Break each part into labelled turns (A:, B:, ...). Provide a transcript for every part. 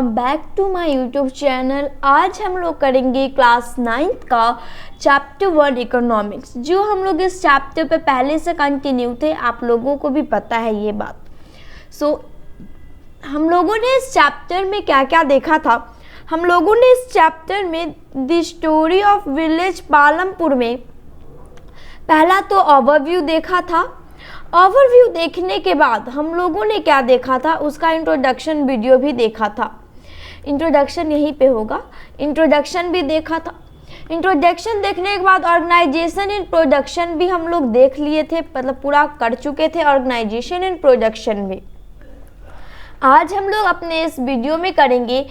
A: Back to my YouTube channel. आज हम लोग करेंगे क्लास 9th का चैप्टर 1 इकोनॉमिक्स। जो हम लोग इस चैप्टर पे पहले से कंटिन्यू थे, आप लोगों को भी पता है ये बात। हम लोगों ने इस चैप्टर में क्या क्या देखा था। हम लोगों ने इस चैप्टर में the story of village Palampur में पहला तो ओवरव्यू देखा था। ओवरव्यू देखने के बाद हम लोगों ने क्या देखा था, उसका इंट्रोडक्शन वीडियो भी देखा था। इंट्रोडक्शन यहीं पे होगा। इंट्रोडक्शन भी देखा था। इंट्रोडक्शन देखने के बाद ऑर्गेनाइजेशन इन प्रोडक्शन भी हम लोग देख लिए थे, मतलब पूरा कर चुके थे ऑर्गेनाइजेशन इन प्रोडक्शन भी। आज हम लोग अपने इस वीडियो में करेंगे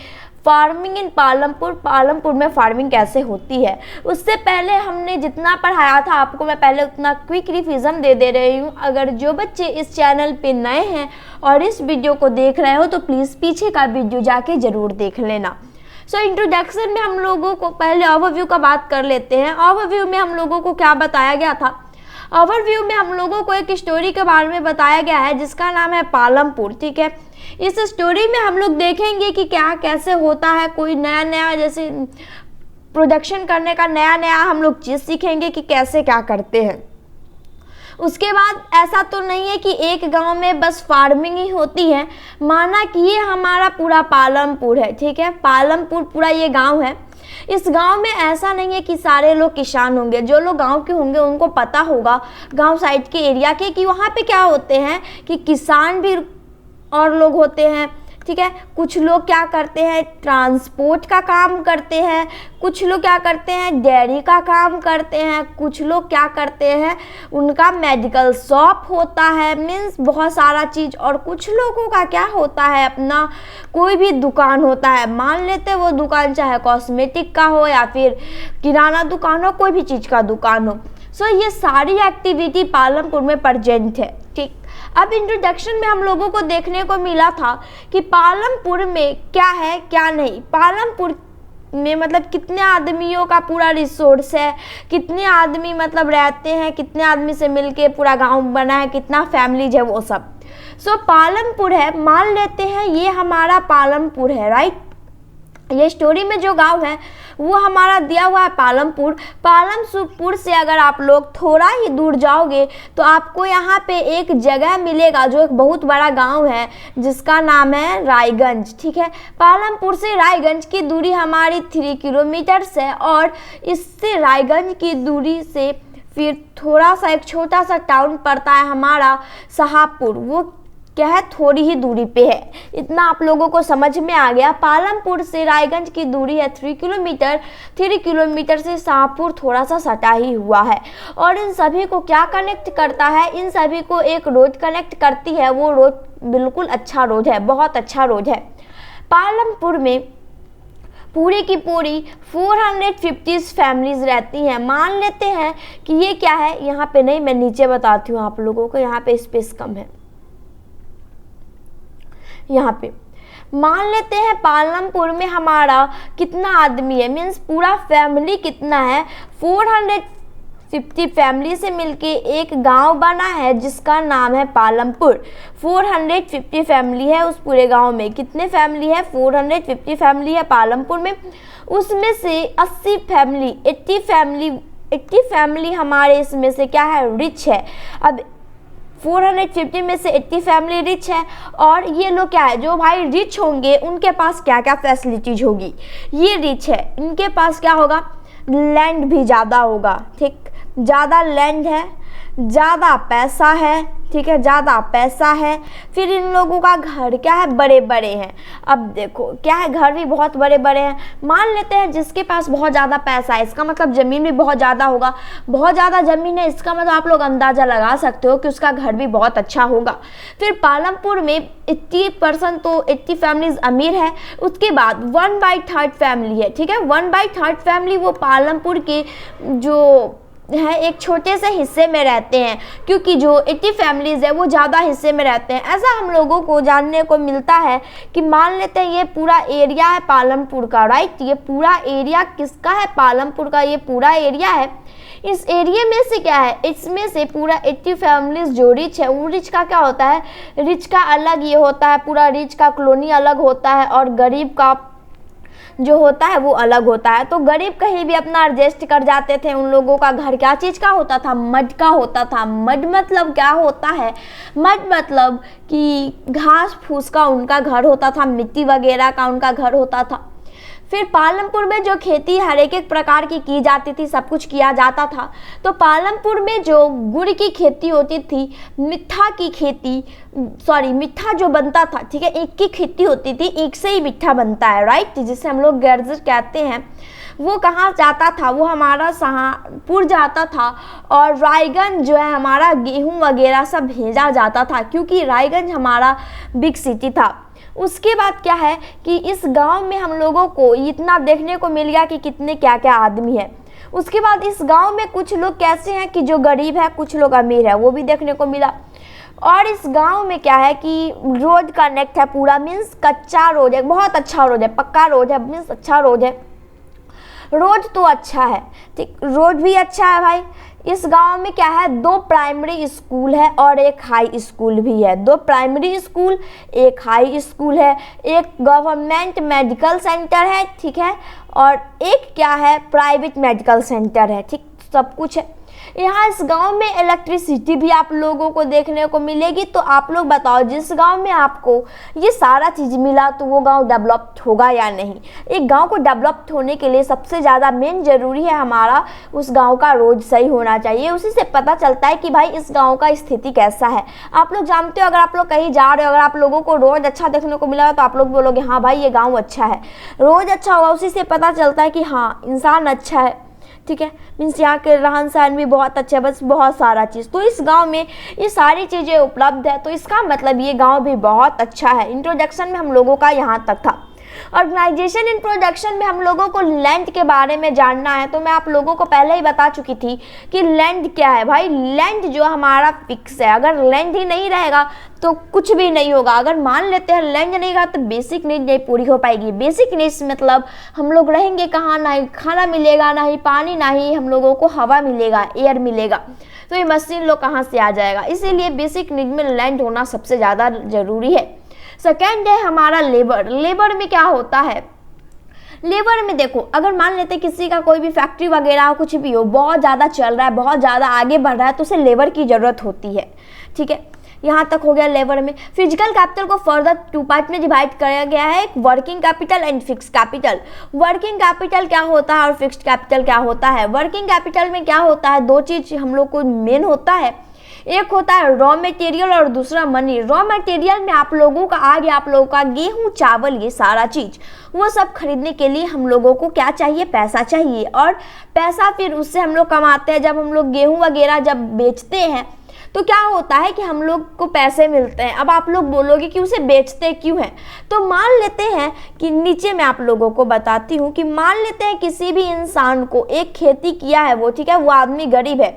A: फार्मिंग इन पालमपुर। पालमपुर में फार्मिंग कैसे होती है। उससे पहले हमने जितना पढ़ाया था आपको मैं पहले उतना क्विक रिवीजन दे रही हूँ। अगर जो बच्चे इस चैनल पे नए हैं और इस वीडियो को देख रहे हो तो प्लीज़ पीछे का वीडियो जाके ज़रूर देख लेना। इंट्रोडक्शन में हम लोगों को पहले ओवरव्यू का बात कर लेते हैं। ओवरव्यू में हम लोगों को क्या बताया गया था। ओवरव्यू में हम लोगों को एक स्टोरी के बारे में बताया गया है जिसका नाम है पालमपुर। ठीक है, इस स्टोरी में हम लोग देखेंगे कि क्या कैसे होता है, कोई नया नया जैसे प्रोडक्शन करने का नया नया हम लोग चीज़ सीखेंगे कि कैसे क्या करते हैं। उसके बाद ऐसा तो नहीं है कि एक गांव में बस फार्मिंग ही होती है। माना कि ये हमारा पूरा पालमपुर है। ठीक है, पालमपुर पूरा ये गांव है। इस गांव में ऐसा नहीं है कि सारे लोग किसान होंगे। जो लोग गांव के होंगे उनको पता होगा गांव साइड के एरिया के कि वहाँ पे क्या होते हैं कि किसान भी और लोग होते हैं। ठीक है, कुछ लोग क्या करते हैं ट्रांसपोर्ट का काम करते हैं, कुछ लोग क्या करते हैं डेयरी का काम करते हैं, कुछ लोग क्या करते हैं उनका मेडिकल शॉप होता है, मीन्स बहुत सारा चीज़। और कुछ लोगों का क्या होता है अपना कोई भी दुकान होता है। मान लेते हैं वो दुकान चाहे कॉस्मेटिक का हो या फिर किराना दुकान हो, कोई भी चीज़ का दुकान हो। ये सारी एक्टिविटी पालमपुर में प्रेजेंट है। ठीक, अब इंट्रोडक्शन में हम लोगों को देखने को मिला था कि पालमपुर में क्या है क्या नहीं। पालमपुर में मतलब कितने आदमियों का पूरा रिसोर्स है, कितने आदमी मतलब रहते हैं, कितने आदमी से मिलके पूरा गांव बना है, कितना फैमिलीज है, वो सब। पालमपुर है, मान लेते हैं ये हमारा पालमपुर है। राइट, ये स्टोरी में जो गांव है वो हमारा दिया हुआ है पालमपुर। पालमपुर से अगर आप लोग थोड़ा ही दूर जाओगे तो आपको यहाँ पे एक जगह मिलेगा जो एक बहुत बड़ा गांव है जिसका नाम है रायगंज। ठीक है, पालमपुर से रायगंज की दूरी हमारी 3 किलोमीटर है। और इससे रायगंज की दूरी से फिर थोड़ा सा एक छोटा सा टाउन पड़ता है हमारा शाहपुर। वो क्या है थोड़ी ही दूरी पे है। इतना आप लोगों को समझ में आ गया। पालमपुर से रायगंज की दूरी है 3 किलोमीटर। 3 किलोमीटर से शाहपुर थोड़ा सा सटा ही हुआ है। और इन सभी को क्या कनेक्ट करता है, इन सभी को एक रोड कनेक्ट करती है। वो रोड बिल्कुल अच्छा रोड है, बहुत अच्छा रोड है। पालमपुर में पूरी की पूरी 450 फैमिलीज रहती हैं। मान लेते हैं कि ये क्या है, यहाँ पे नहीं, मैं नीचे बताती हूँ आप लोगों को, यहाँ पे स्पेस कम है। यहाँ पे मान लेते हैं पालमपुर में हमारा कितना आदमी है, मीन्स पूरा फैमिली कितना है। 450 फैमिली से मिलके एक गांव बना है जिसका नाम है पालमपुर। 450 फैमिली है उस पूरे गांव में। कितने फैमिली है, 450 फैमिली है पालमपुर में। उसमें से 80 फैमिली 80 फैमिली हमारे इसमें से क्या है, रिच है। अब 450 में से 80 फैमिली रिच है। और ये लोग क्या है, जो भाई रिच होंगे उनके पास क्या क्या फैसिलिटीज होगी। ये रिच है, इनके पास क्या होगा, लैंड भी ज़्यादा होगा। ठीक, ज़्यादा लैंड है, ज़्यादा पैसा है। ठीक है, ज़्यादा पैसा है। फिर इन लोगों का घर क्या है, बड़े बड़े हैं। अब देखो क्या है, घर भी बहुत बड़े बड़े हैं। मान लेते हैं जिसके पास बहुत ज़्यादा पैसा है, इसका मतलब ज़मीन भी बहुत ज़्यादा होगा। बहुत ज़्यादा ज़मीन है, इसका मतलब आप लोग अंदाज़ा लगा सकते हो कि उसका घर भी बहुत अच्छा होगा। फिर पालमपुर में 80% तो 80 फैमिलीज अमीर है। उसके बाद 1/3 फैमिली है। ठीक है, 1/3 फैमिली वो पालमपुर के जो है एक छोटे से हिस्से में रहते हैं, क्योंकि जो 80 फैमिलीज है वो ज़्यादा हिस्से में रहते हैं। ऐसा हम लोगों को जानने को मिलता है कि मान लेते हैं ये पूरा एरिया है पालमपुर का। राइट, ये पूरा एरिया किसका है, पालमपुर का ये पूरा एरिया है। इस एरिया में से क्या है, इसमें से पूरा 80 फैमिलीज जो रिच है, वो रिच का क्या होता है, रिच का अलग ये होता है, पूरा रिच का कॉलोनी अलग होता है और गरीब का जो होता है वो अलग होता है। तो गरीब कहीं भी अपना एडजस्ट कर जाते थे। उन लोगों का घर क्या चीज़ का होता था, मड का होता था। मड मतलब क्या होता है, मड मतलब कि घास फूस का उनका घर होता था, मिट्टी वगैरह का उनका घर होता था। फिर पालमपुर में जो खेती हर एक प्रकार की जाती थी, सब कुछ किया जाता था। तो पालमपुर में जो गुड़ की खेती होती थी, मीठा जो बनता था, ठीक है, ईख की खेती होती थी, ईख से ही मीठा बनता है, राइट, जिसे हम लोग गर्जर कहते हैं। वो कहाँ जाता था, वो हमारा सहारनपुर जाता था। और रायगंज जो है हमारा गेहूँ वगैरह सब भेजा जाता था, क्योंकि रायगंज हमारा बिग सिटी था। उसके बाद क्या है कि इस गांव में हम लोगों को इतना देखने को मिल गया कि कितने क्या क्या आदमी है। उसके बाद इस गांव में कुछ लोग कैसे हैं कि जो गरीब है, कुछ लोग अमीर है, वो भी देखने को मिला। और इस गांव में क्या है कि रोड कनेक्ट है पूरा, मीन्स कच्चा रोड है, बहुत अच्छा रोड है, पक्का रोड है, मीन्स अच्छा रोड है। रोड तो अच्छा है, ठीक, रोड भी अच्छा है भाई। इस गांव में क्या है, 2 प्राइमरी स्कूल है और एक हाई स्कूल भी है। 2 प्राइमरी स्कूल, एक हाई स्कूल है, एक गवर्नमेंट मेडिकल सेंटर है, ठीक है, और एक क्या है, प्राइवेट मेडिकल सेंटर है, ठीक, सब कुछ है। यहाँ इस गांव में इलेक्ट्रिसिटी भी आप लोगों को देखने को मिलेगी। तो आप लोग बताओ, जिस गांव में आपको ये सारा चीज़ मिला तो वो गांव डेवलप्ड होगा या नहीं। एक गांव को डेवलप्ड होने के लिए सबसे ज़्यादा मेन ज़रूरी है हमारा उस गांव का रोड सही होना चाहिए। उसी से पता चलता है कि भाई इस गांव का स्थिति कैसा है। आप लोग जानते हो, अगर आप लोग कहीं जा रहे हो, अगर आप लोगों को रोड अच्छा देखने को मिला तो आप लोग बोलोगे हाँ भाई ये गाँव अच्छा है, रोड अच्छा होगा। उसी से पता चलता है कि हाँ इंसान अच्छा है, ठीक है, मीन्स यहाँ के रहन सहन भी बहुत अच्छा है, बस बहुत सारा चीज़। तो इस गांव में ये सारी चीज़ें उपलब्ध है, तो इसका मतलब ये गांव भी बहुत अच्छा है। इंट्रोडक्शन में हम लोगों का यहाँ तक था। ऑर्गेनाइजेशन इंट्रोडक्शन में हम लोगों को लैंड के बारे में जानना है। तो मैं आप लोगों को पहले ही बता चुकी थी कि लैंड क्या है। भाई लैंड जो हमारा फिक्स है, अगर लैंड ही नहीं रहेगा तो कुछ भी नहीं होगा। अगर मान लेते हैं लैंड नहीं रहा तो बेसिक नीड नहीं पूरी हो पाएगी। बेसिक नीड्स मतलब हम लोग रहेंगे कहाँ, ना ही खाना मिलेगा, ना ही पानी, ना ही हम लोगों को हवा मिलेगा, एयर मिलेगा, तो ये मशीन लोग कहाँ से आ जाएगा। इसीलिए बेसिक नीड में लैंड होना सबसे ज़्यादा ज़रूरी है। सेकेंड है हमारा लेबर। लेबर में क्या होता है, लेबर में देखो, अगर मान लेते किसी का कोई भी फैक्ट्री वगैरह हो, कुछ भी हो, बहुत ज़्यादा चल रहा है, बहुत ज़्यादा आगे बढ़ रहा है, तो उसे लेबर की ज़रूरत होती है, ठीक है। यहाँ तक हो गया लेबर में। फिजिकल कैपिटल को फर्दर 2 पार्ट में डिवाइड किया गया है, एक working capital and fixed capital. Working capital क्या होता है और फिक्स्ड कैपिटल क्या होता है। वर्किंग कैपिटल में क्या होता है, 2 चीज़ हम लोग को मेन होता है। एक होता है रॉ मटेरियल और दूसरा मनी। रॉ मटेरियल में आप लोगों का आ गया, आप लोगों का गेहूं, चावल, ये सारा चीज़, वो सब खरीदने के लिए हम लोगों को क्या चाहिए, पैसा चाहिए। और पैसा फिर उससे हम लोग कमाते हैं। जब हम लोग गेहूं वगैरह जब बेचते हैं तो क्या होता है कि हम लोग को पैसे मिलते हैं। अब आप लोग बोलोगे कि उसे बेचते क्यों हैं, तो मान लेते हैं कि नीचे मैं आप लोगों को बताती हूँ कि मान लेते हैं किसी भी इंसान को एक खेती किया है वो, ठीक है, वो आदमी गरीब है,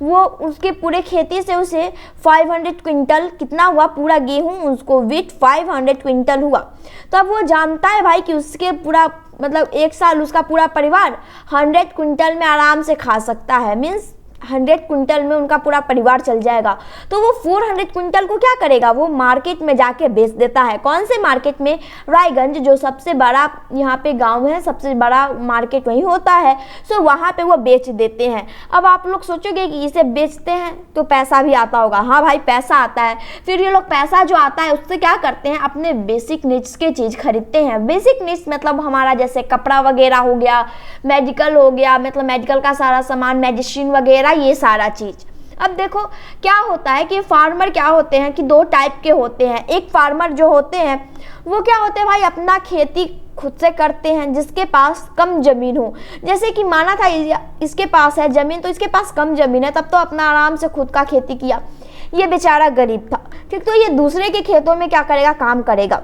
A: वो उसके पूरे खेती से उसे 500 क्विंटल कितना हुआ, पूरा गेहूं उसको विथ 500 क्विंटल हुआ। तो अब वो जानता है भाई कि उसके पूरा मतलब 1 साल उसका पूरा परिवार 100 क्विंटल में आराम से खा सकता है। मीन्स 100 क्विंटल में उनका पूरा परिवार चल जाएगा। तो वो 400 क्विंटल को क्या करेगा, वो मार्केट में जाके बेच देता है। कौन से मार्केट में, रायगंज, जो सबसे बड़ा यहाँ पे गांव है, सबसे बड़ा मार्केट वहीं होता है। सो वहाँ पे वो बेच देते हैं। अब आप लोग सोचोगे कि इसे बेचते हैं तो पैसा भी आता होगा। हाँ भाई पैसा आता है। फिर ये लोग पैसा जो आता है उससे क्या करते हैं, अपने बेसिक नीड्स के चीज़ खरीदते हैं। बेसिक नीड्स मतलब हमारा जैसे कपड़ा वगैरह हो गया, मेडिकल हो गया, मतलब मेडिकल का सारा सामान, मेडिसिन वगैरह, ये सारा चीज। अब देखो क्या होता है कि फार्मर क्या होते हैं कि 2 टाइप के होते हैं। एक फार्मर जो होते हैं वो क्या होते हैं भाई, अपना खेती खुद से करते हैं, जिसके पास कम जमीन हो। जैसे कि माना था इसके पास है जमीन, तो इसके पास कम जमीन है, तब तो अपना आराम से खुद का खेती किया। ये बेचारा गरीब था, ठीक, तो ये दूसरे के खेतों में क्या करेगा, काम करेगा।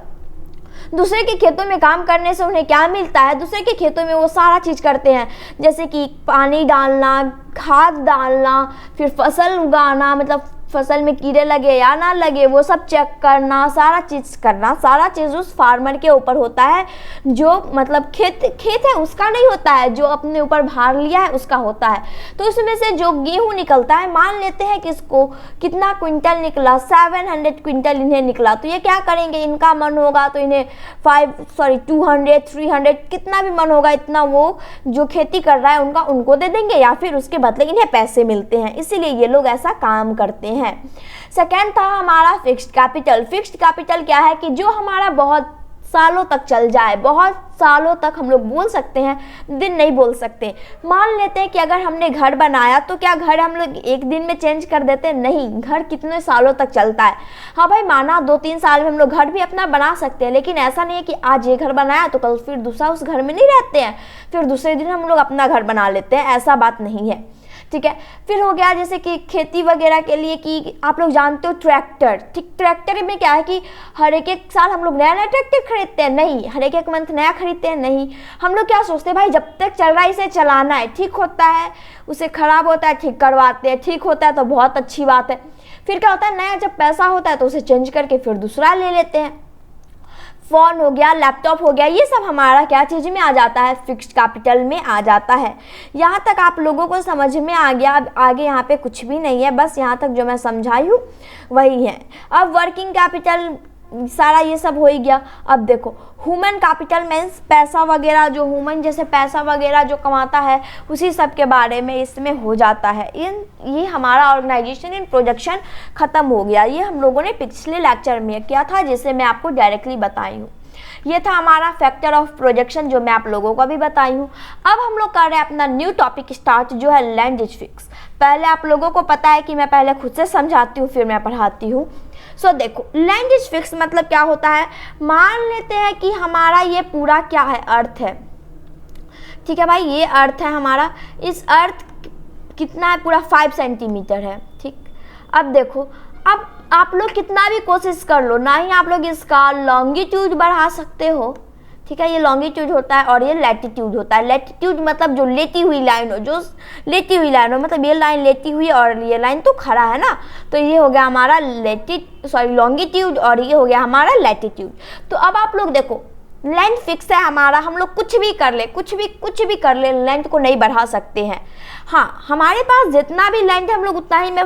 A: दूसरे के खेतों में काम करने से उन्हें क्या मिलता है, दूसरे के खेतों में वो सारा चीज़ करते हैं, जैसे कि पानी डालना, खाद डालना, फिर फसल उगाना, मतलब फसल में कीड़े लगे या ना लगे वो सब चेक करना, सारा चीज़ उस फार्मर के ऊपर होता है, जो मतलब खेत है उसका नहीं होता है, जो अपने ऊपर भार लिया है उसका होता है। तो उसमें से जो गेहूँ निकलता है, मान लेते हैं कि इसको कितना क्विंटल निकला, 700 क्विंटल इन्हें निकला, तो ये क्या करेंगे, इनका मन होगा तो इन्हें 200 300 कितना भी मन होगा इतना वो जो खेती कर रहा है उनको दे देंगे, या फिर उसके बदले इन्हें पैसे मिलते हैं, इसीलिए ये लोग ऐसा काम करते हैं। सेकेंड था हमारा फिक्स्ड कैपिटल। फिक्स्ड कैपिटल क्या है कि जो हमारा बहुत सालों तक चल जाए, बहुत सालों तक हम लोग बोल सकते हैं, दिन नहीं बोल सकते। मान लेते हैं कि अगर हमने घर बनाया तो क्या घर हम लोग एक दिन में चेंज कर देते हैं? नहीं, घर कितने सालों तक चलता है। हाँ भाई, माना 2-3 साल में हम लोग घर भी अपना बना सकते हैं, लेकिन ऐसा नहीं है कि आज ये घर बनाया तो कल फिर दूसरा उस घर में नहीं रहते हैं, फिर दूसरे दिन हम लोग अपना घर बना लेते हैं, ऐसा बात नहीं है। ठीक है, फिर हो गया जैसे कि खेती वगैरह के लिए कि आप लोग जानते हो ट्रैक्टर। ठीक, ट्रैक्टर में क्या है कि हर एक साल हम लोग नया नया ट्रैक्टर खरीदते हैं? नहीं। हर एक मंथ नया खरीदते हैं? नहीं। हम लोग क्या सोचते हैं, भाई जब तक चल रहा है इसे चलाना है, ठीक होता है उसे खराब होता है ठीक करवाते हैं, ठीक होता है तो बहुत अच्छी बात है। फिर क्या होता है, नया जब पैसा होता है तो उसे चेंज करके फिर दूसरा ले लेते हैं। फ़ोन हो गया, लैपटॉप हो गया, ये सब हमारा क्या चीज़ में आ जाता है, फिक्स्ड कैपिटल में आ जाता है। यहाँ तक आप लोगों को समझ में आ गया। अब आगे यहाँ पे कुछ भी नहीं है, बस यहाँ तक जो मैं समझाई हूँ वही है। अब वर्किंग कैपिटल सारा ये सब हो ही गया। अब देखो ह्यूमन कैपिटल मीन्स पैसा वगैरह, जो ह्यूमन जैसे पैसा वगैरह जो कमाता है उसी सब के बारे में इसमें हो जाता है। ये हमारा ऑर्गेनाइजेशन इन प्रोजेक्शन ख़त्म हो गया। ये हम लोगों ने पिछले लेक्चर में किया था, जिसे मैं आपको डायरेक्टली बताई हूँ। ये था हमारा फैक्टर ऑफ प्रोजेक्शन, जो मैं आप लोगों को भी बताई हूँ। अब हम लोग कर रहे हैं अपना न्यू टॉपिक स्टार्ट, जो है लैंड इज फिक्स। पहले आप लोगों को पता है कि मैं पहले खुद से समझाती हूँ फिर मैं पढ़ाती हूँ। सो देखो, लैंड इज फिक्स मतलब क्या होता है, मान लेते हैं कि हमारा ये पूरा क्या है, अर्थ है। ठीक है भाई, ये अर्थ है हमारा। इस अर्थ कितना है, पूरा 5 सेंटीमीटर है। ठीक, अब देखो, अब आप लोग कितना भी कोशिश कर लो, ना ही आप लोग इसका लॉन्गिट्यूड बढ़ा सकते हो। ठीक है, ये लॉन्गिट्यूड होता है और ये लैटिट्यूड होता है। लैटिट्यूड मतलब जो लेटी हुई लाइन हो, जो लेटी हुई लाइन हो, मतलब ये लाइन लेटी हुई और ये लाइन तो खड़ा है ना, तो ये हो गया हमारा लॉन्गिट्यूड और ये हो गया हमारा लैटिट्यूड। तो अब आप लोग देखो, लेंथ फिक्स है हमारा, हम लोग कुछ भी कर ले, कुछ भी कर ले, लेंथ को नहीं बढ़ा सकते हैं। हाँ, हमारे पास जितना भी लेंथ है हम लोग उतना ही में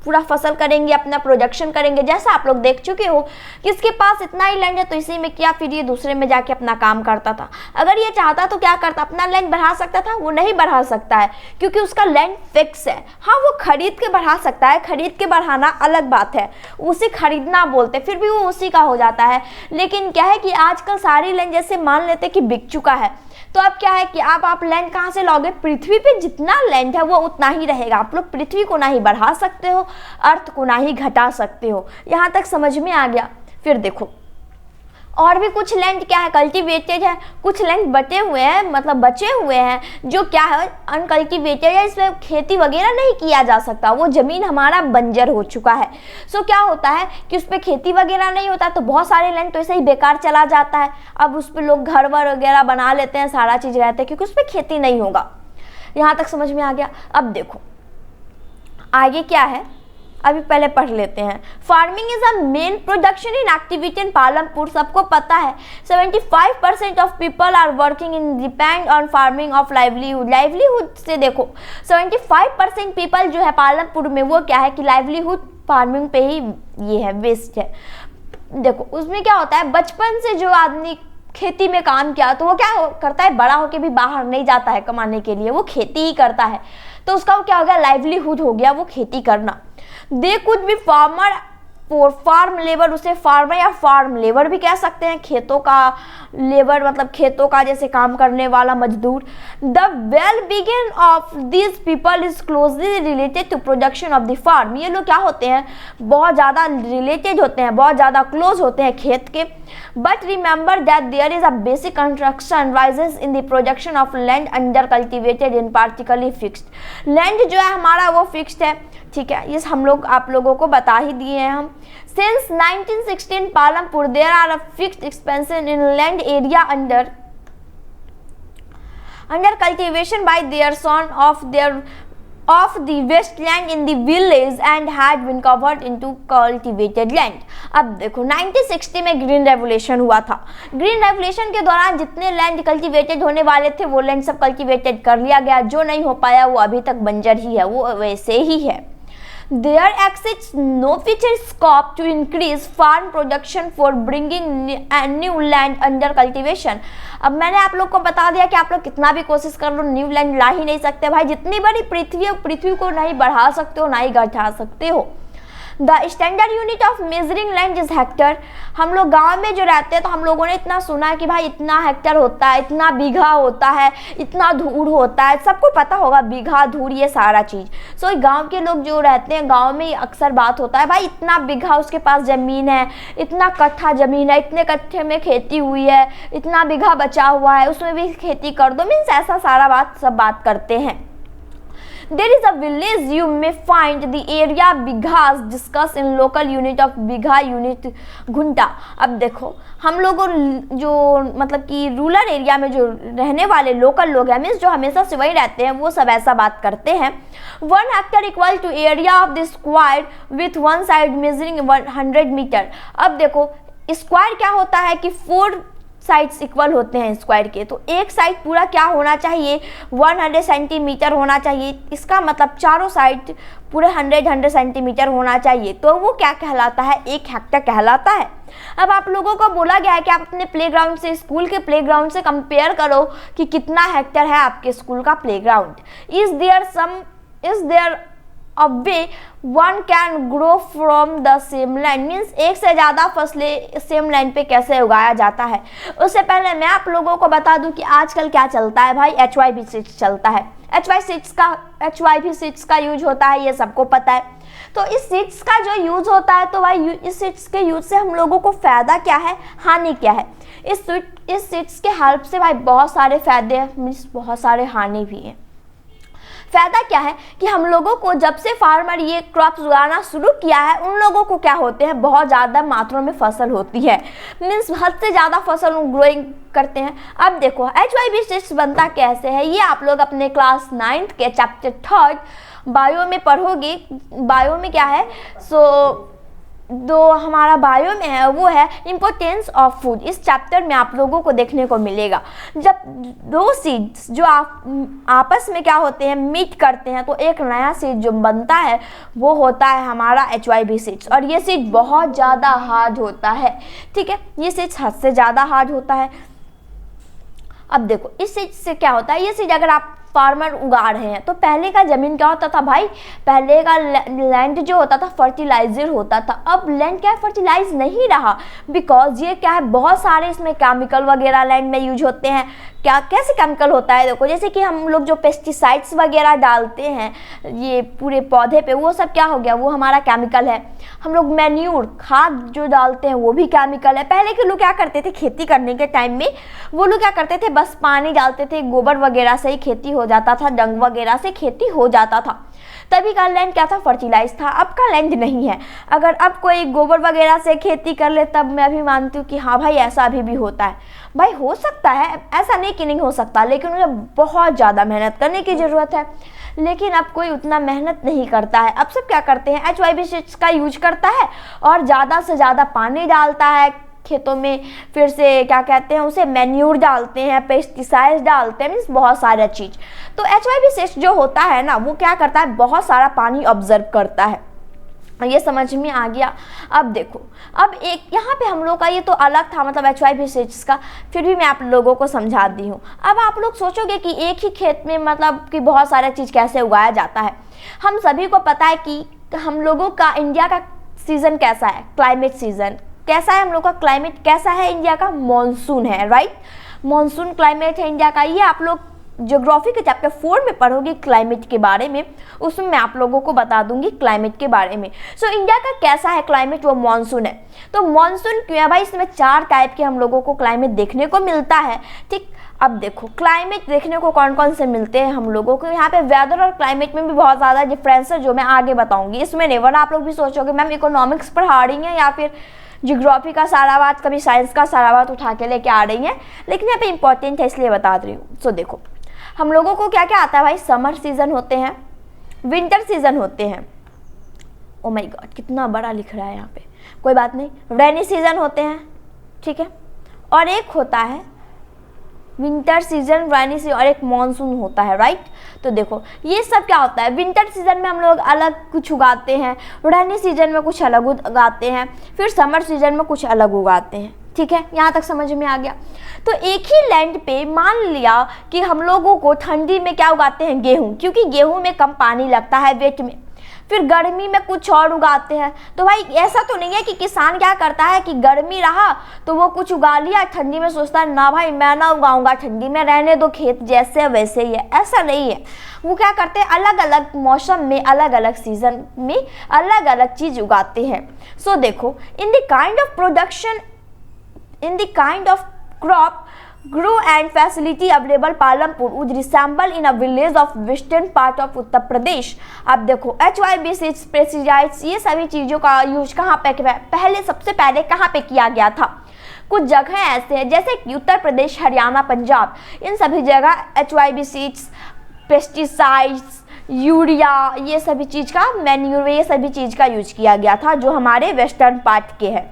A: पूरा फसल करेंगे, अपना प्रोजेक्शन करेंगे। जैसा आप लोग देख चुके हो, किसके पास इतना ही लैंड है तो इसी में किया, फिर ये दूसरे में जाके अपना काम करता था। अगर ये चाहता तो क्या करता, अपना लैंड बढ़ा सकता था? वो नहीं बढ़ा सकता है, क्योंकि उसका लैंड फिक्स है। हाँ, वो खरीद के बढ़ा सकता है, खरीद के बढ़ाना अलग बात है, उसे खरीदना बोलते, फिर भी वो उसी का हो जाता है। लेकिन क्या है कि आजकल सारी लैंड जैसे मान लेते कि बिक चुका है, तो अब क्या है कि आप लैंड कहाँ से लाओगे? पृथ्वी पे जितना लैंड है वो उतना ही रहेगा। आप लोग पृथ्वी को ना ही बढ़ा सकते हो, अर्थ को ना ही घटा सकते हो। यहाँ तक समझ में आ गया। फिर देखो, और भी कुछ लैंड क्या है, कल्टीवेटेड है, कुछ लैंड बचे हुए हैं, मतलब बचे हुए हैं जो क्या है, अनकल्टीवेटेड है, इसमें खेती वगैरह नहीं किया जा सकता, वो ज़मीन हमारा बंजर हो चुका है। सो क्या होता है कि उस पर खेती वगैरह नहीं होता, तो बहुत सारे लैंड तो ऐसे ही बेकार चला जाता है। अब उस पर लोग घर वर वगैरह बना लेते हैं, सारा चीज़ रहता है, क्योंकि उस पर खेती नहीं होगा। यहाँ तक समझ में आ गया। अब देखो आगे क्या है, अभी पहले पढ़ लेते हैं। Farming is a main production in activity in Palampur. सबको पता है 75% of people are working in depend on farming of livelihood. Livelihood से देखो 75% पीपल जो है पालमपुर में, वो क्या है कि लाइवलीहुड फार्मिंग पे ही ये है, बेस्ड है। देखो उसमें क्या होता है, बचपन से जो आदमी खेती में काम किया तो वो क्या करता है, बड़ा होके भी बाहर नहीं जाता है कमाने के लिए, वो खेती ही करता है, तो उसका वो क्या हो गया, लाइवलीहुड हो गया, वो खेती करना। They could be farmer for farm labour, उसे फार्मर या फार्म लेबर भी कह सकते हैं, खेतों का लेबर मतलब खेतों का जैसे काम करने वाला मजदूर। The well begin of this people is closely related to production of the farm. ये लोग क्या होते हैं, बहुत ज़्यादा रिलेटेड होते हैं, बहुत ज़्यादा क्लोज होते हैं खेत के। But remember that there is a basic construction raises in the production of land under cultivated in particularly fixed. Land जो है हमारा वो फिक्स्ड है, ठीक है, ये हम लोग आप लोगों को बता ही दिए हैं हम। Since 1916 Palampur there are a fixed expansion in land area under cultivation by their son of their of the wasteland in the village and had been covered into cultivated land. अब देखो 1960 में ग्रीन रेवोल्यूशन हुआ था। Green revolution के दौरान जितने land cultivated होने वाले थे वो लैंड सब कल्टीवेटेड कर लिया गया, जो नहीं हो पाया वो अभी तक बंजर ही है, वो वैसे ही है। There exists no future scope to increase farm production for bringing new land under cultivation. अब मैंने आप लोग को बता दिया कि आप लोग कितना भी कोशिश कर लो न्यू लैंड ला ही नहीं सकते भाई। जितनी बड़ी पृथ्वी है पृथ्वी को नहीं बढ़ा सकते हो ना ही घटा सकते हो। The standard unit of measuring land is Hector. हम लोग गांव में जो रहते हैं तो हम लोगों ने इतना सुना है कि भाई इतना हेक्टर होता है, इतना बीघा होता है, इतना धूर होता है, सबको पता होगा बीघा धूर ये सारा चीज़। सो गांव के लोग जो रहते हैं गांव में अक्सर बात होता है भाई इतना बीघा उसके पास ज़मीन है, इतना कट्ठा ज़मीन है, इतने कट्ठे में खेती हुई है, इतना बीघा बचा हुआ है उसमें भी खेती कर दो, मीन्स ऐसा सारा सब बात करते हैं। There is a village you may find the area bighas discussed in local unit of bigha unit घंटा। अब देखो हम लोगों जो मतलब कि रूरल एरिया में जो रहने वाले लोकल लोग हैं मीन्स जो हमेशा से वही रहते हैं वो सब ऐसा बात करते हैं। 1 hectare equal to area of the square with one side measuring 100 metre. अब देखो स्क्वायर क्या होता है कि 4 साइड्स इक्वल होते हैं स्क्वायर के, तो एक साइड पूरा क्या होना चाहिए 100 सेंटीमीटर होना चाहिए। इसका मतलब चारों साइड पूरे 100 सेंटीमीटर होना चाहिए, तो वो क्या कहलाता है 1 हेक्टर कहलाता है। अब आप लोगों को बोला गया है कि आप अपने प्लेग्राउंड से स्कूल के प्लेग्राउंड से कंपेयर करो कि कितना हेक्टर है आपके स्कूल का playground. Is there a way one can grow from the same land, means एक से ज़्यादा फसलें सेम लैंड पे कैसे उगाया जाता है। उससे पहले मैं आप लोगों को बता दूं कि आजकल क्या चलता है भाई HYP सीड्स चलता है। HYP सीड्स का यूज होता है ये सबको पता है। तो इस सीड्स का जो यूज होता है तो भाई इस सीड्स के यूज से हम लोगों को फ़ायदा क्या है हानि क्या है। इस सीड्स के हेल्प से भाई बहुत सारे फ़ायदे हैं मीन्स बहुत सारे हानि भी हैं। फ़ायदा क्या है कि हम लोगों को जब से फार्मर ये क्रॉप्स उगाना शुरू किया है उन लोगों को क्या होते हैं बहुत ज़्यादा मात्रा में फसल होती है, मीन्स हद से ज़्यादा फसल ग्रोइंग करते हैं। अब देखो HYP सीड्स बनता कैसे है ये आप लोग अपने क्लास 9th के चैप्टर 3 बायो में पढ़ोगे। बायो में क्या है जो हमारा बायो में है वो है इम्पोर्टेंस ऑफ फूड। इस चैप्टर में आप लोगों को देखने को मिलेगा जब 2 सीड्स जो आपस में क्या होते हैं मीट करते हैं तो एक नया सीड जो बनता है वो होता है हमारा HYP सीड्स, और ये सीड बहुत ज़्यादा हार्ड होता है। ठीक है, ये सीड्स हद से ज़्यादा हार्ड होता है। अब देखो इस सीड से क्या होता है, ये सीड अगर आप फार्मर उगा रहे हैं तो पहले का ज़मीन क्या होता था भाई, पहले का लैंड जो होता था फर्टिलाइजर होता था। अब लैंड क्या है फर्टिलाइज नहीं रहा, बिकॉज ये क्या है बहुत सारे इसमें केमिकल वगैरह लैंड में यूज होते हैं। क्या कैसे केमिकल होता है देखो, जैसे कि हम लोग जो पेस्टिसाइड्स वगैरह डालते हैं ये पूरे पौधे पे वो सब क्या हो गया वो हमारा केमिकल है। हम लोग मैन्यूर खाद जो डालते हैं वो भी केमिकल है। पहले के लोग क्या करते थे खेती करने के टाइम में वो लोग क्या करते थे बस पानी डालते थे, गोबर वगैरह से ही खेती हो जाता था, डंग वगैरह से खेती हो जाता था। तभी का लैंड क्या था फर्टिलाइज था, अब का लैंड नहीं है। अगर अब कोई गोबर वगैरह से खेती कर ले तब मैं भी मानती हूँ कि हाँ भाई ऐसा अभी भी होता है। भाई हो सकता है, ऐसा नहीं कि नहीं हो सकता, लेकिन मुझे बहुत ज़्यादा मेहनत करने की ज़रूरत है। लेकिन अब कोई उतना मेहनत नहीं करता है। अब सब क्या करते हैं HYP सीड्स का यूज करता है और ज़्यादा से ज़्यादा पानी डालता है खेतों में, फिर से क्या कहते हैं उसे मैन्यूर डालते हैं, पेस्टिसाइड्स डालते हैं, मीन्स बहुत सारा चीज़। तो HYP सीड्स जो होता है ना वो क्या करता है बहुत सारा पानी ऑब्जर्व करता है। ये समझ में आ गया। अब देखो अब एक यहाँ पे हम लोग का ये तो अलग था मतलब HYP सीड्स का, फिर भी मैं आप लोगों को समझा दी हूँ। अब आप लोग सोचोगे कि एक ही खेत में मतलब कि बहुत सारा चीज़ कैसे उगाया जाता है। हम सभी को पता है कि हम लोगों का इंडिया का सीज़न कैसा है, क्लाइमेट सीज़न कैसा है, हम लोग का क्लाइमेट कैसा है इंडिया का, मॉनसून है, राइट। मॉनसून क्लाइमेट है इंडिया का। ये आप लोग ज्योग्राफी के चैप्टर 4 में पढ़ोगे क्लाइमेट के बारे में, उसमें मैं आप लोगों को बता दूंगी क्लाइमेट के बारे में। सो इंडिया का कैसा है क्लाइमेट, वो मानसून है। तो मानसून क्यों है भाई, इसमें 4 टाइप के हम लोगों को क्लाइमेट देखने को मिलता है। ठीक, अब देखो क्लाइमेट देखने को कौन कौन से मिलते हैं हम लोगों को। यहाँ पे वेदर और क्लाइमेट में भी बहुत ज़्यादा डिफरेंस है जो मैं आगे बताऊँगी। इसमें नहीं, वरना आप लोग भी सोचोगे मैम इकोनॉमिक्स पढ़ा रही हैं या फिर ज्योग्राफी का सारा बात कभी साइंस का सारा बात उठा के लेके आ रही हैं, लेकिन यहाँ पे इंपॉर्टेंट है इसलिए बता रही हूँ। सो देखो हम लोगों को क्या क्या आता है भाई, समर सीज़न होते हैं, विंटर सीजन होते हैं। ओ माय गॉड, कितना बड़ा लिख रहा है यहाँ पे, कोई बात नहीं। रेनी सीजन होते हैं, ठीक है, और एक होता है विंटर सीजन, रेनी सीजन, और एक मॉनसून होता है, राइट। तो देखो ये सब क्या होता है, विंटर सीजन में हम लोग अलग कुछ उगाते हैं, रेनी सीजन में कुछ अलग उगाते हैं, फिर समर सीजन में कुछ अलग उगाते हैं, ठीक है, यहाँ तक समझ में आ गया। तो एक ही लैंड पे मान लिया कि हम लोगों को ठंडी में क्या उगाते हैं, गेहूँ, क्योंकि गेहूँ में कम पानी लगता है वेट में। फिर गर्मी में कुछ और उगाते हैं। तो भाई ऐसा तो नहीं है कि किसान क्या करता है कि गर्मी रहा तो वो कुछ उगा लिया, ठंडी में सोचता है ना भाई मैं ना उगाऊंगा, ठंडी में रहने दो, खेत जैसे वैसे ही है, ऐसा नहीं है। वो क्या करते हैं, अलग अलग मौसम में अलग अलग सीजन में अलग अलग चीज उगाते हैं। सो देखो, in the kind of production, in the kind of crop grow and facility available, Palampur would resemble in a village of western part of Uttar Pradesh. अब देखो HYBC पेस्टिसाइड्स ये सभी चीज़ों का यूज कहाँ पे, पहले सबसे पहले कहाँ पे किया गया था। कुछ जगह ऐसे हैं जैसे कि उत्तर प्रदेश, हरियाणा, पंजाब, इन सभी जगह HYBC पेस्टिसाइड्स, यूरिया, ये सभी चीज़ का, मैन्यूर, ये सभी चीज़ का यूज किया गया था जो हमारे वेस्टर्न पार्ट के हैं।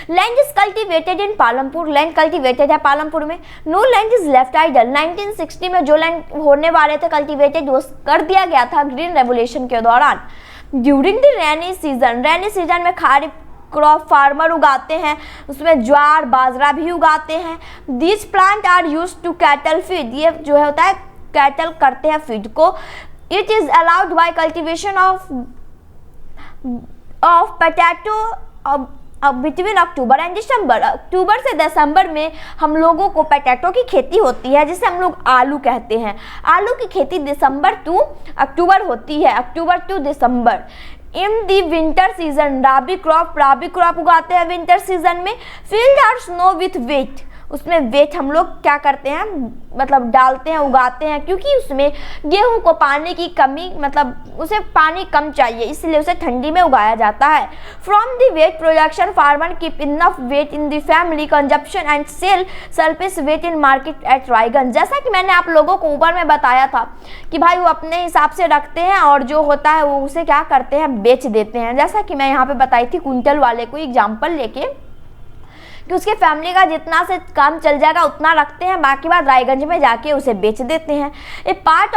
A: Land is cultivated in Palampur, land cultivated है पालमपुर में। No land is left idle, 1960 में जो लैंड होने वाले थे कल्टिवेटेड वो कर दिया गया था ग्रीन रेवोल्यूशन के दौरान। During the rainy season, rainy season में खारिफ क्रॉप फार्मर उगाते हैं, उसमें ज्वार बाजरा भी उगाते हैं। These plant are use to cattle feed, ये जो है होता है कैटल करते हैं फीड को। It is allowed by cultivation of potato between October and December, अक्टूबर से दिसंबर में हम लोगों को पोटैटो की खेती होती है जिसे हम लोग आलू कहते हैं। आलू की खेती दिसंबर टू अक्टूबर होती है, October to December. In the winter season rabi crop उगाते हैं विंटर सीजन में। Field are sown with wheat, उसमें वेट हम लोग क्या करते हैं, मतलब डालते हैं, उगाते हैं, क्योंकि उसमें गेहूं को पानी की कमी, मतलब उसे पानी कम चाहिए, इसलिए उसे ठंडी में उगाया जाता है। From the wheat production farmer keep enough wheat in the family consumption and sell surplus wheat in market at Raiganj. जैसा कि मैंने आप लोगों को ऊपर में बताया था कि भाई वो अपने हिसाब से रखते हैं और जो होता है वो उसे क्या करते हैं, बेच देते हैं। जैसा कि मैं यहाँ पे बताई थी कुंटल वाले को एग्जाम्पल लेके कि उसके फैमिली का जितना से काम चल जाएगा उतना रखते हैं, बाकी बात रायगंज में जाके उसे बेच देते हैं। A part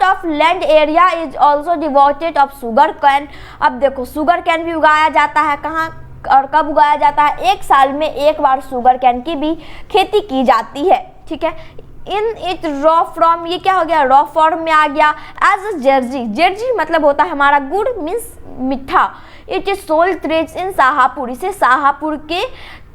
A: of land area is also devoted of sugar cane. अब देखो शुगर कैन भी उगाया जाता है, कहाँ और कब उगाया जाता है, एक साल में एक बार शुगर कैन की भी खेती की जाती है, ठीक है। इन इट रॉ फ्रॉम, ये क्या हो गया, रॉ फॉर्म में आ गया। एज जर्जी, जर्जी मतलब होता है हमारा गुड़, मीन्स मीठा। इट इज सोल्ड ट्रेड्स इन शाहपुर, इसे शाहपुर के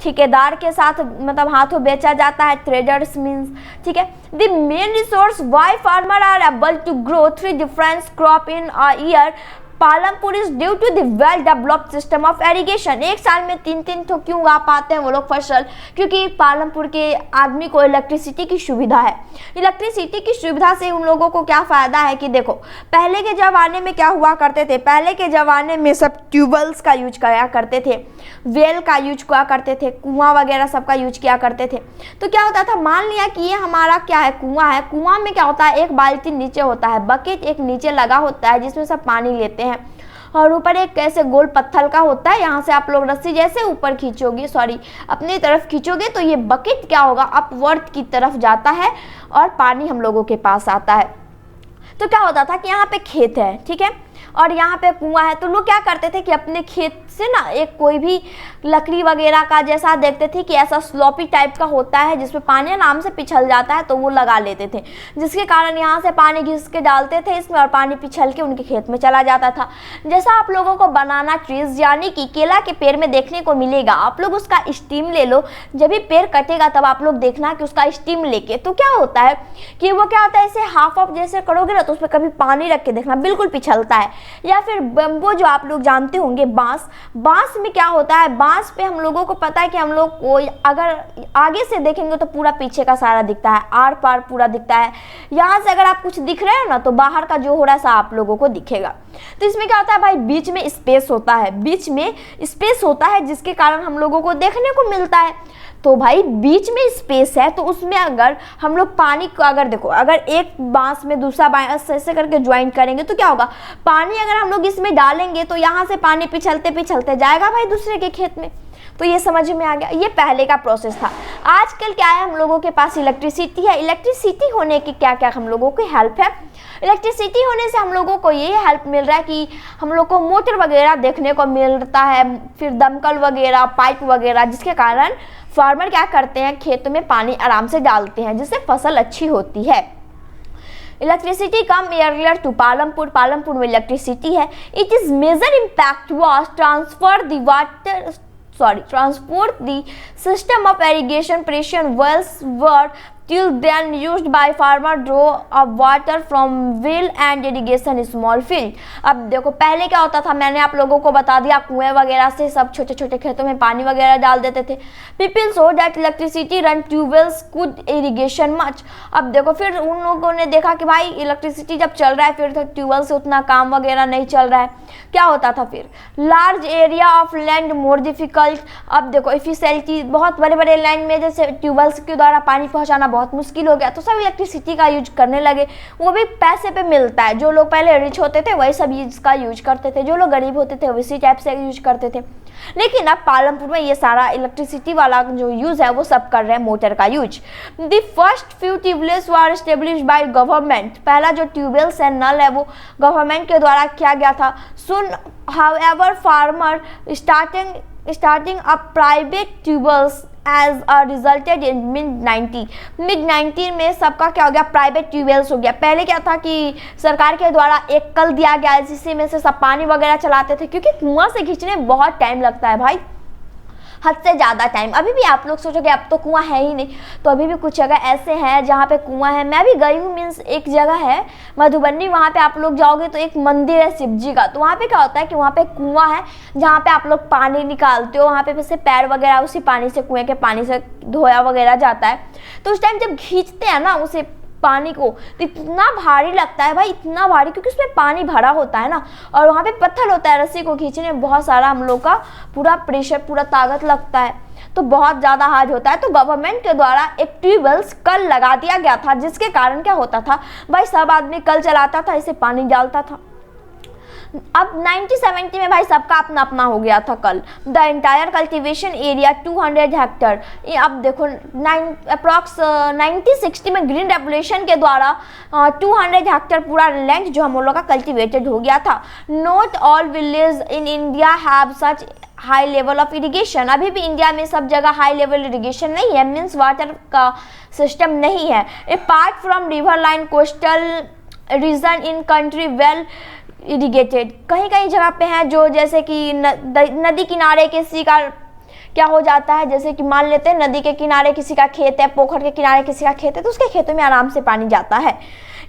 A: ठेकेदार के साथ मतलब हाथों बेचा जाता है, ट्रेडर्स मीन्स, ठीक है। The main resource why farmer are able to grow 3 different crop in a year Palampur is due to the well developed system of irrigation. एक साल में 3-3 तो क्यों उगा पाते हैं वो लोग फसल, क्योंकि पालमपुर के आदमी को इलेक्ट्रिसिटी की सुविधा है। इलेक्ट्रिसिटी की सुविधा से उन लोगों को क्या फ़ायदा है कि देखो पहले के ज़माने में क्या हुआ करते थे, पहले के ज़माने में सब ट्यूबवेल्स का यूज किया करते थे, वेल का यूज किया करते थे, कुआं वगैरह सबका यूज किया करते थे। तो क्या होता था, मान लिया कि ये हमारा क्या है, कुआं है, कुआं में क्या होता है, एक बाल्टी नीचे होता है, बकेट एक नीचे लगा होता है जिसमें सब पानी लेते हैं, और ऊपर एक कैसे गोल पत्थर का होता है, यहाँ से आप लोग रस्सी जैसे ऊपर खींचोगे, सॉरी अपनी तरफ खींचोगे तो ये बकेट क्या होगा, अपवर्ड की तरफ जाता है और पानी हम लोगों के पास आता है। तो क्या होता था कि यहाँ पे खेत है, ठीक है, और यहाँ पे कुआं है, तो लोग क्या करते थे कि अपने खेत से ना एक कोई भी लकड़ी वगैरह का जैसा देखते थे कि ऐसा स्लोपी टाइप का होता है जिसमें पानी आराम से पिछल जाता है, तो वो लगा लेते थे, जिसके कारण यहाँ से पानी घिस के डालते थे इसमें और पानी पिछल के उनके खेत में चला जाता था। जैसा आप लोगों को बनाना ट्रीज यानी कि केला के पेड़ में देखने को मिलेगा, आप लोग उसका स्टीम ले लो, जब भी पेड़ कटेगा तब आप लोग देखना कि उसका स्टीम लेके, तो क्या होता है कि वो क्या होता है, इसे हाफ ऑफ जैसे करोगे ना तो उसमें कभी पानी रख के देखना, बिल्कुल पिछलता है। या फिर बम्बो जो आप लोग जानते होंगे, बांस में क्या होता है, बांस पे हम लोगों को पता है कि हम लोग को अगर आगे से देखेंगे तो पूरा पीछे का सारा दिखता है, आर पार पूरा दिखता है। यहाँ से अगर आप कुछ दिख रहे हो ना तो बाहर का जो हो रहा है सब आप लोगों को दिखेगा। तो इसमें क्या होता है भाई, बीच में स्पेस होता है, बीच में स्पेस होता है जिसके कारण हम लोगों को देखने को मिलता है। तो भाई बीच में स्पेस है, तो उसमें अगर हम लोग पानी को अगर देखो, अगर एक बांस में दूसरा बांस ऐसे करके ज्वाइन करेंगे तो क्या होगा, पानी अगर हम लोग इसमें डालेंगे तो यहाँ से पानी पिछलते पिछलते जाएगा भाई दूसरे के खेत में। तो ये समझ में आ गया, ये पहले का प्रोसेस था। आजकल क्या है, हम लोगों के पास इलेक्ट्रिसिटी है। इलेक्ट्रिसिटी होने की क्या क्या हम लोगों को हेल्प है, इलेक्ट्रिसिटी होने से हम लोगों को ये हेल्प मिल रहा है कि हम लोग को मोटर वगैरह देखने को मिलता है, फिर दमकल वगैरह, पाइप वगैरह, जिसके कारण फार्मर क्या करते हैं, खेतों में पानी आराम से डालते हैं, जिससे फसल अच्छी होती है। Electricity came earlier to Palampur, Palampur में इलेक्ट्रिसिटी है। It is major impact was transport the system of irrigation pressure wells were till then used by farmer draw of water from well and irrigation small field। अब देखो पहले क्या होता था, मैंने आप लोगों को बता दिया, कुएं वगैरह से सब छोटे छोटे खेतों में पानी वगैरह डाल देते थे। People so that electricity run tube wells could irrigation much. अब देखो फिर उन लोगों ने देखा कि भाई इलेक्ट्रिसिटी जब चल रहा है फिर ट्यूबवेल से उतना काम वगैरह नहीं चल रहा है, क्या होता था फिर large area of land more difficult. अब देखो इफिशिएंसी, बहुत बड़े बड़े लैंड में जैसे ट्यूबवेल्स के द्वारा पानी पहुंचाना बहुत मुश्किल हो गया, तो सब इलेक्ट्रिसिटी का यूज करने लगे। वो भी पैसे पे मिलता है, जो लोग पहले रिच होते थे वही सब इसका यूज करते थे, जो लोग गरीब होते थे उसी टाइप से यूज करते थे। लेकिन अब पालमपुर में ये सारा इलेक्ट्रिसिटी वाला जो यूज है वो सब कर रहे हैं मोटर का use. The first few tube wells were established by government, पहला जो ट्यूबवेल्स है नल है वो गवर्नमेंट के द्वारा किया गया था। सुन however farmer starting up private tubewells as a resulted in mid-90 में सबका क्या हो गया, प्राइवेट ट्यूबवेल्स हो गया। पहले क्या था कि सरकार के द्वारा एक कल दिया गया जिससे में से सब पानी वगैरह चलाते थे, क्योंकि कुआं से खींचने में बहुत टाइम लगता है भाई, हद से ज़्यादा टाइम। अभी भी आप लोग सोचोगे अब तो कुआं है ही नहीं, तो अभी भी कुछ जगह ऐसे हैं जहाँ पे कुआं है। मैं भी गई हूँ, मीन्स एक जगह है मधुबनी, वहाँ पे आप लोग जाओगे तो एक मंदिर है शिव जी का, तो वहाँ पे क्या होता है कि वहाँ पे कुआं है जहाँ पे आप लोग पानी निकालते हो, वहाँ पे वैसे पैर वगैरह उसी पानी से, कुएं के पानी से धोया वगैरह जाता है। तो उस टाइम जब खींचते हैं ना उसे पानी को, तो इतना भारी लगता है भाई, इतना भारी, क्योंकि उसमें पानी भरा होता है ना, और वहाँ पे पत्थर होता है, रस्सी को खींचने में बहुत सारा हम लोग का पूरा प्रेशर, पूरा ताकत लगता है, तो बहुत ज़्यादा हार्ड होता है। तो गवर्नमेंट के द्वारा एक ट्यूबवेल्स कल लगा दिया गया था, जिसके कारण क्या होता था भाई, सब आदमी कल चलाता था, इसे पानी डालता था। अब 1970 में भाई सबका अपना अपना हो गया था कल। The entire cultivation area 200 Hector. अब देखो अप्रॉक्स 1960 में ग्रीन रेवोल्यूशन के द्वारा 200 हेक्टर पूरा लैंड जो हम लोग का कल्टीवेटेड हो गया था। Not all village in India have such high level of irrigation. अभी भी इंडिया में सब जगह हाई लेवल इरिगेशन नहीं है, मीन्स वाटर का सिस्टम नहीं है। Apart from river line coastal region in country well irrigated, कहीं कहीं जगह पे हैं जो जैसे कि नदी किनारे किसी का क्या हो जाता है, जैसे कि मान लेते हैं नदी के किनारे किसी का खेत है, पोखर के किनारे किसी का खेत है, तो उसके खेतों में आराम से पानी जाता है।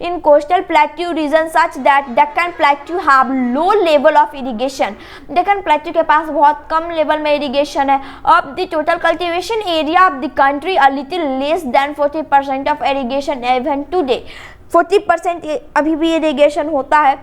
A: इन coastal plateau region such that Deccan plateau have low level of irrigation. Deccan plateau के पास बहुत कम लेवल में इरिगेशन है। Of the total cultivation area of the country a little less than 40% of irrigation even today. 40% अभी भी इरिगेशन होता है।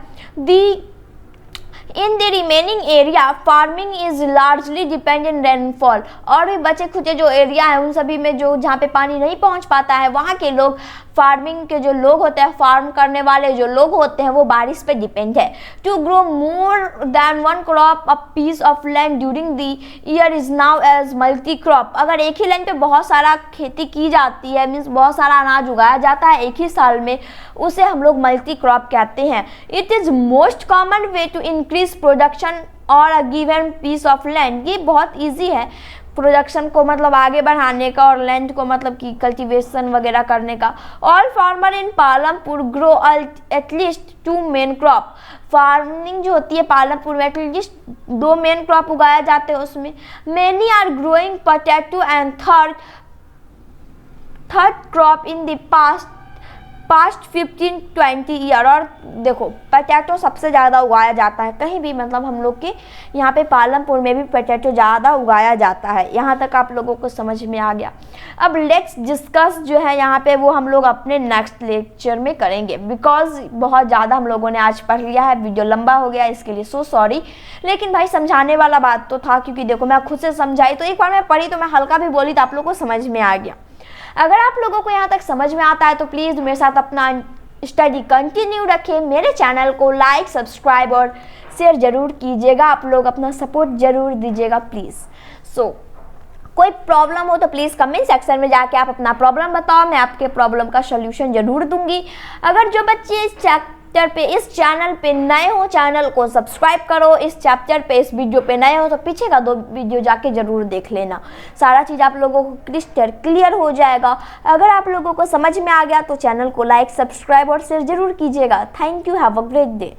A: In the remaining area farming is largely dependent rainfall. और भी बचे खुचे जो एरिया है उन सभी में जो जहाँ पे पानी नहीं पहुँच पाता है, वहाँ के लोग, फार्मिंग के जो लोग होते हैं, फार्म करने वाले जो लोग होते हैं, वो बारिश पे डिपेंड है। To grow more than one crop a piece of land during the year is now as multi crop. अगर एक ही लैंड पे बहुत सारा खेती की जाती है, मीन्स बहुत सारा अनाज उगाया जाता है एक ही साल में, उसे हम लोग मल्टी क्रॉप कहते हैं। It is most common way to increase production और a given piece of land. ये बहुत ईजी है प्रोडक्शन को मतलब आगे बढ़ाने का, और लैंड को मतलब कि कल्टीवेशन वगैरह करने का। All farmer in Palampur grow at least 2 main crop. Farming जो होती है पालमपुर में एटलीस्ट 2 मेन क्रॉप उगाया जाते हैं उसमें। Many are growing potato and third crop in the past past 15-20 year. और देखो पोटैटो सबसे ज़्यादा उगाया जाता है कहीं भी, मतलब हम लोग के यहाँ पे पालमपुर में भी पोटैटो ज़्यादा उगाया जाता है। यहाँ तक आप लोगों को समझ में आ गया। अब लेट्स डिस्कस जो है यहाँ पे वो हम लोग अपने नेक्स्ट लेक्चर में करेंगे, बिकॉज बहुत ज़्यादा हम लोगों ने आज पढ़ लिया है, वीडियो लंबा हो गया, इसके लिए सो सॉरी। लेकिन भाई समझाने वाला बात तो था, क्योंकि देखो मैं खुद से समझाई, तो एक बार मैं पढ़ी तो मैं हल्का भी बोली तो आप लोगों को समझ में आ गया। अगर आप लोगों को यहाँ तक समझ में आता है तो प्लीज़ मेरे साथ अपना स्टडी कंटिन्यू रखें। मेरे चैनल को लाइक, सब्सक्राइब और शेयर जरूर कीजिएगा। आप लोग अपना सपोर्ट जरूर दीजिएगा प्लीज़। कोई प्रॉब्लम हो तो प्लीज़ कमेंट सेक्शन में जाके आप अपना प्रॉब्लम बताओ, मैं आपके प्रॉब्लम का सॉल्यूशन जरूर दूंगी। अगर जो बच्चे इस चैप्टर पे इस चैनल पे नए हो, चैनल को सब्सक्राइब करो। इस चैप्टर पे इस वीडियो पे नए हो तो पीछे का 2 वीडियो जाके जरूर देख लेना, सारा चीज़ आप लोगों को क्रिस्टल क्लियर हो जाएगा। अगर आप लोगों को समझ में आ गया तो चैनल को लाइक, सब्सक्राइब और शेयर जरूर कीजिएगा। Thank you, have a great day.